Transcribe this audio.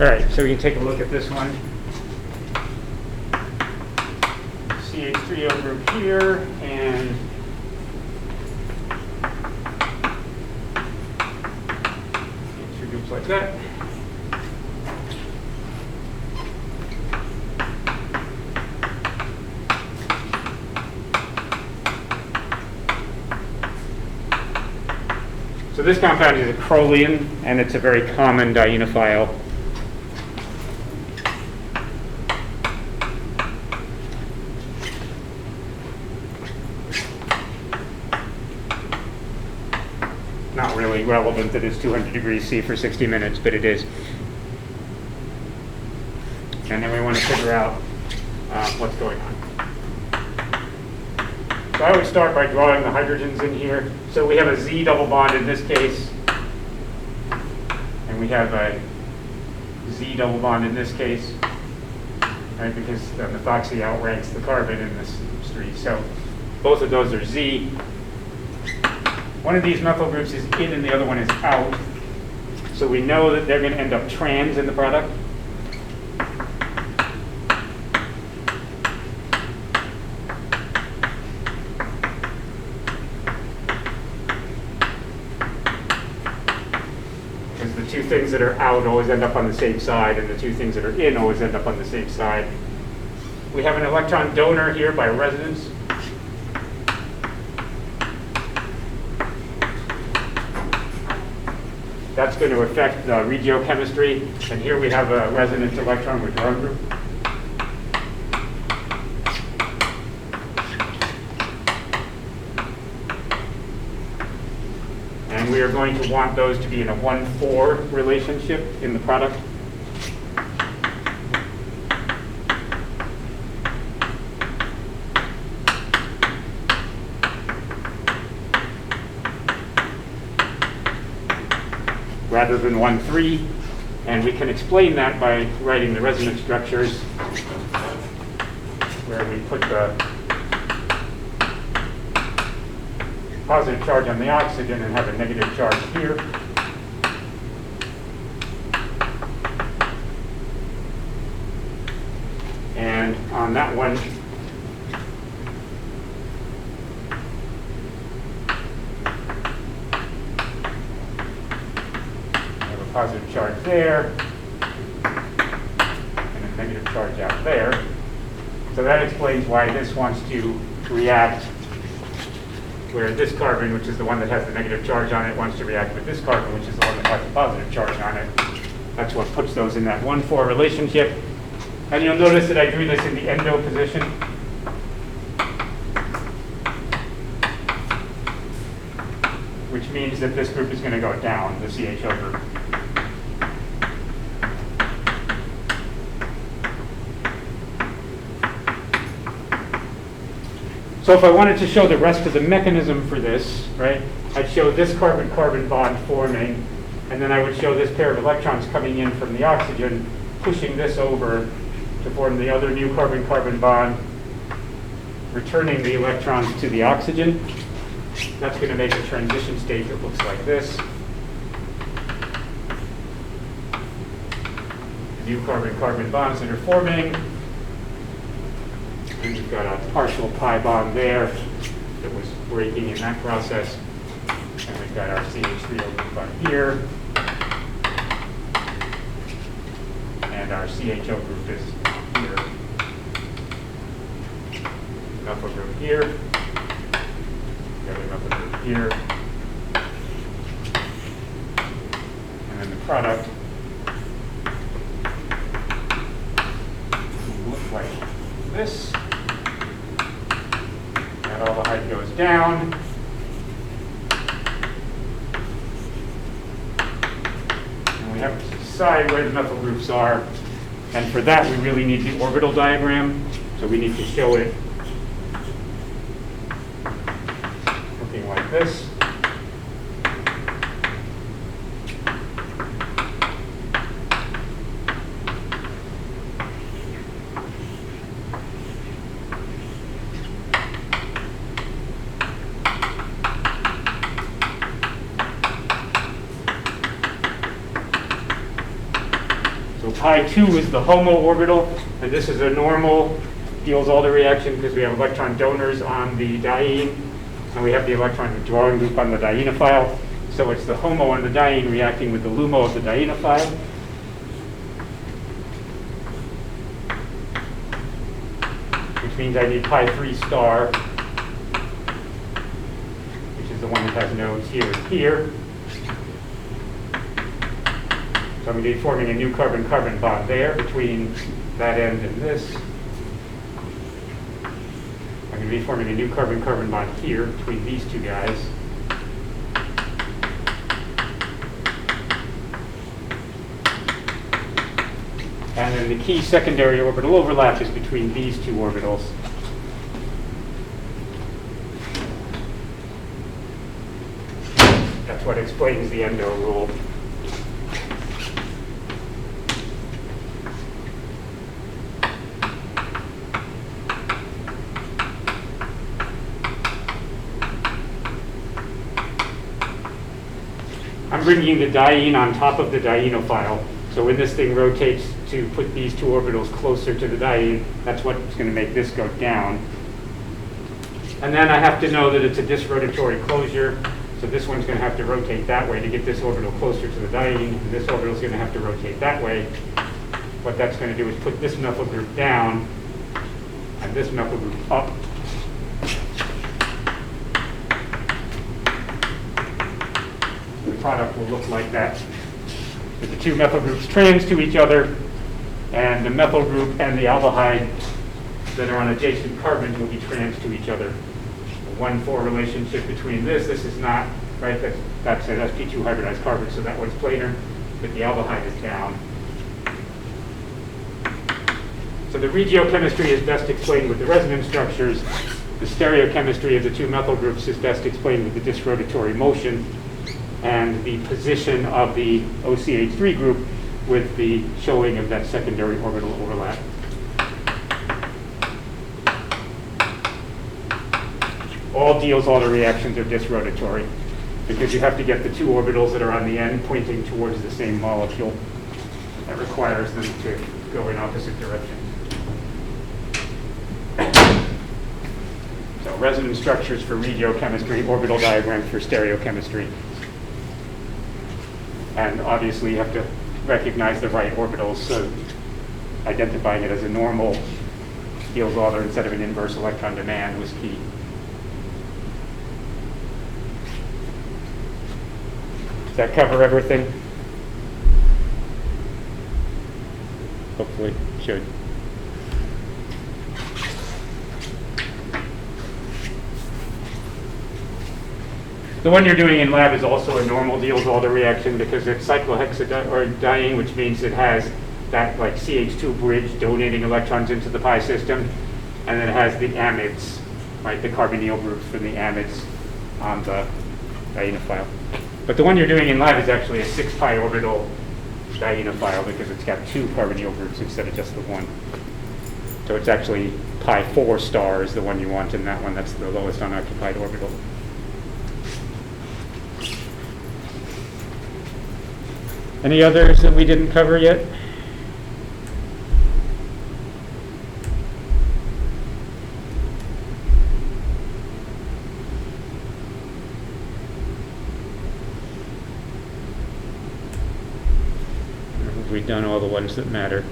All right, so we can take a look at this one. CH3O group here, and two groups like that. So this compound is a Crolian, and it's a very common dienophile. Not really relevant that it's 200 degrees C for 60 minutes, but it is. And then we want to figure out what's going on. So I would start by drawing the hydrogens in here. So we have a Z double bond in this case, and we have a Z double bond in this case, right? Because the methoxy outranks the carbon in this street. So both of those are Z. One of these methyl groups is in and the other one is out. So we know that they're going to end up trans in the product. Because the two things that are out always end up on the same side, and the two things that are in always end up on the same side. We have an electron donor here by resonance. That's going to affect the regiochemistry. And here we have a resonance electron withdrawing group. And we are going to want those to be in a 1,4 relationship in the product. Rather than 1,3, and we can explain that by writing the resonance structures where we put the positive charge on the oxygen and have a negative charge here. And on that one, positive charge there, and a negative charge out there. So that explains why this wants to react, where this carbon, which is the one that has the negative charge on it, wants to react with this carbon, which is the one that has the positive charge on it. That's what puts those in that 1,4 relationship. And you'll notice that I drew this in the endo position. Which means that this group is going to go down, the CHO group. So if I wanted to show the rest of the mechanism for this, right, I'd show this carbon-carbon bond forming, and then I would show this pair of electrons coming in from the oxygen, pushing this over to form the other new carbon-carbon bond, returning the electrons to the oxygen. That's going to make a transition state that looks like this. The new carbon-carbon bonds that are forming. And we've got a partial pi bond there that was breaking in that process. And we've got our CH3O group on here. And our CHO group is here. Methyl group here. The other methyl group here. And then the product will look like this. Aldehyde goes down. And we have to decide where the methyl groups are. And for that, we really need the orbital diagram. So we need to show it looking like this. So pi 2 is the HOMO orbital, and this is a normal Diels-Alder reaction because we have electron donors on the diene, and we have the electron withdrawing loop on the dienophile. So it's the HOMO on the diene reacting with the LUMO of the dienophile. Which means I need pi 3 star, which is the one that has nodes here and here. So I'm going to be forming a new carbon-carbon bond there between that end and this. I'm going to be forming a new carbon-carbon bond here between these two guys. And then the key secondary orbital overlap is between these two orbitals. That's what explains the endo rule. I'm bringing the diene on top of the dienophile. So when this thing rotates to put these two orbitals closer to the diene, that's what's going to make this go down. And then I have to know that it's a disrotatory closure. So this one's going to have to rotate that way to get this orbital closer to the diene, and this orbital is going to have to rotate that way. What that's going to do is put this methyl group down and this methyl group up. The product will look like that. With the two methyl groups trans to each other, and the methyl group and the aldehyde that are on adjacent carbons will be trans to each other. A 1,4 relationship between this is not, right, that's an sp2 hybridized carbon, so that one's planar, but the aldehyde is down. So the regiochemistry is best explained with the resonance structures. The stereochemistry of the two methyl groups is best explained with the disrotatory motion, and the position of the OCH3 group with the showing of that secondary orbital overlap. All Diels-Alder reactions are disrotatory because you have to get the two orbitals that are on the end pointing towards the same molecule. That requires them to go in opposite directions. So resonance structures for regiochemistry, orbital diagrams for stereochemistry. And obviously you have to recognize the right orbitals, so identifying it as a normal Diels-Alder instead of an inverse electron demand was key. Does that cover everything? Hopefully, it should. The one you're doing in lab is also a normal Diels-Alder reaction because it's cyclohexadiene, which means it has that like CH2 bridge donating electrons into the pi system, and then it has the amides, right, the carbonyl groups from the amides on the dienophile. But the one you're doing in lab is actually a 6 pi orbital dienophile because it's got two carbonyl groups instead of just the one. So it's actually pi 4 star is the one you want in that one. That's the lowest unoccupied orbital. Any others that we didn't cover yet? We've done all the ones that matter.